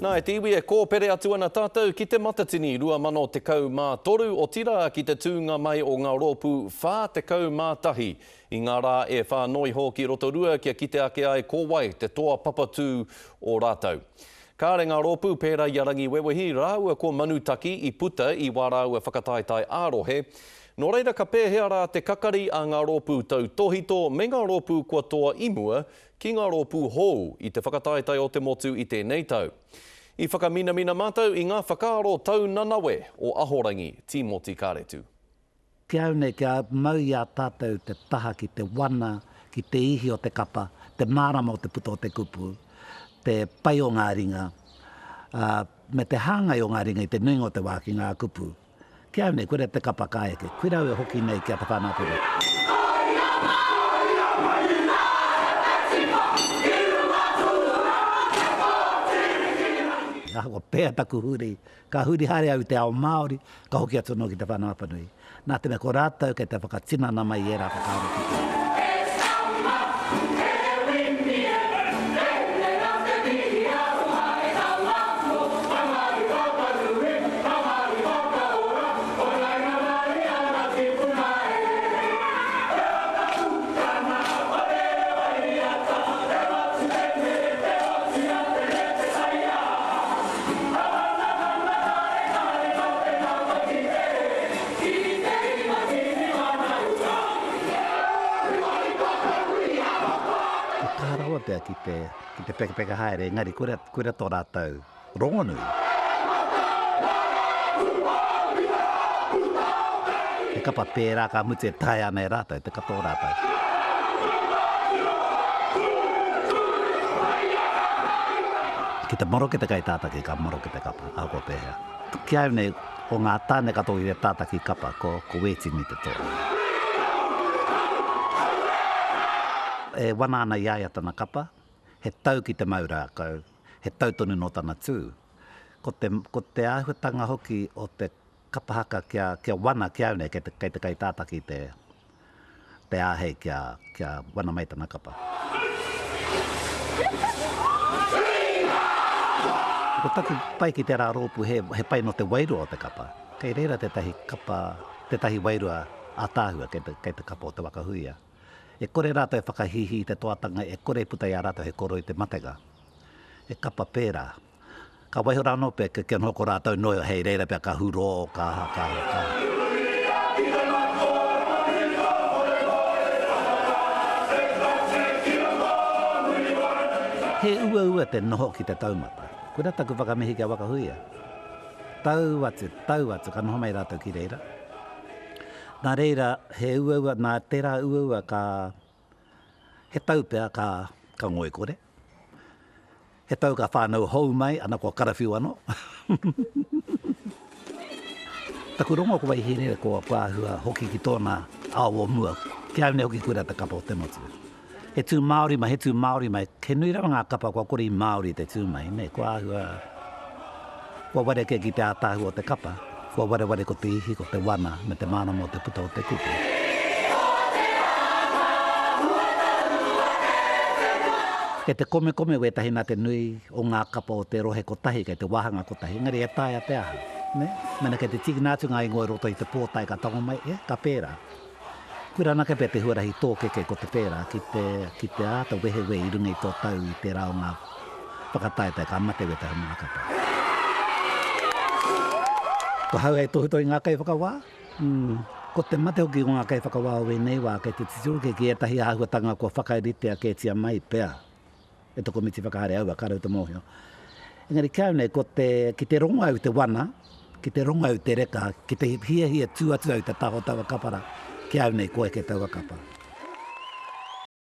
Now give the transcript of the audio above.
Nā e te iwi e kōpere atu ana tātou ki te matatini 2013 o tira ki te tūnga mai o ngā rōpū 41 i ngā rā e whānoi hoki rotorua kia kite ake ai kōwai te toa papatū o rātou. Kāre ngā rōpū pērā i arangi wewehi rāua ko manutaki i puta i wārau e whakataetai ārohe. Nō reira ka pēhea rā te kakari a ngā rōpū tau tohito me ngā rōpū kua toa imua ki ngā rōpū hou i te whakataetai o te motu i tēnei tau. I whakamina mātou i ngā whakaaro tau nanawe o Ahorangi, Timoti Kāretu. Kia une kia mau i a tātou te taha ki te wana, ki te ihi o te kapa, te mārama o te puta o te kupu, te pai o ngā ringa, me te hāngai o ngā ringa i te nuinga o te wā ki ngā kupu. Kia une, koe te kapa kāeke, koe rau e hoki nei kia te whanapuru. Ko pēa taku huri, ka huri hare au te ao Māori, ka hoki atu no ki te whanapanui. Nā te me ko rātau kei te whakatinana mai e rā whakaaro ki te. Ki te peka haere, engari kura tō rātau rongonui. Te kapa pērā ka mutu e tai ana e rātau, te kapa o rātau. Ki te moro ke te kai tātaki, ka moro ke te kapa, au ko pēhea. Kia une o ngā tāne kato i te tātaki kapa, ko wetini te tō. E wana ana iaia tana kapa, he tau ki te maura kau, he tau tonu no tana tū. Ko te āhuatanga hoki o te kapahaka kia wana kia une, kei te kai tātaki te āhei kia wana mai tana kapa. Ko taku pai ki te rā rōpu he pai no te wairua o te kapa. Kei reira te tahi wairua ātāhua kei te kapa o te wakahuia. E kore rātou e whakahihi te toatanga, e kore puta i a rātou he koro i te matega. E kapa pērā. Ka waiho rāno pē, ke noko rātou noi o hei reira pē ka huro, ka. He ua te noho ki te taumata. Kura taku whakamihi kia wakahuia. Tau atu, ka noho mai rātou ki reira. Nā reira, he ua, nā tērā ua ka he tau pēr ka ngoi kore. He tau ka whānau hou mai, ana kua karawhiu ano. Taku rongo ko wai here ko pāhua hoki ki tōna awo mua. Kia une hoki kura te kapa o te motu. He tū Māori mai, he nui rawa ngā kapa kua kore i Māori te tū mai, ne, kua ahua, kua ware ke ki te ātāhu o te kapa. Kua ware ko te ihi, ko te wana, me te mārama o te puta o te kupu. Kei te kome wetahi nā te nui o ngā kapa o te rohe ko tahi, kei te wahanga ko tahi, ngari e tai a te aha. Ne? Mena kei te tiki nātu ngā ingoe roto i te pōtai ka tango mai, ka pērā. Kura naka pē te huarahi tōkeke ko te pērā, ki te āta wehewe i runga i tō tau i te rao ngā whakataetai ka mate wetahi mga kapa. Ko hau hei tohutoi ngā kai whakawā. Ko te mate hoki o ngā kai whakawā o nei wā, kei te titiruke ki etahi āhuatanga kua whakairitea kei tia mai pēr. E toko miti whakahare aua, karau te mōhio. Engari kaune, ki te rongo au te wana, ki te rongo au te reka, ki te hia tū atu au te taho tawa kapara, kaune koe ke taua kapa.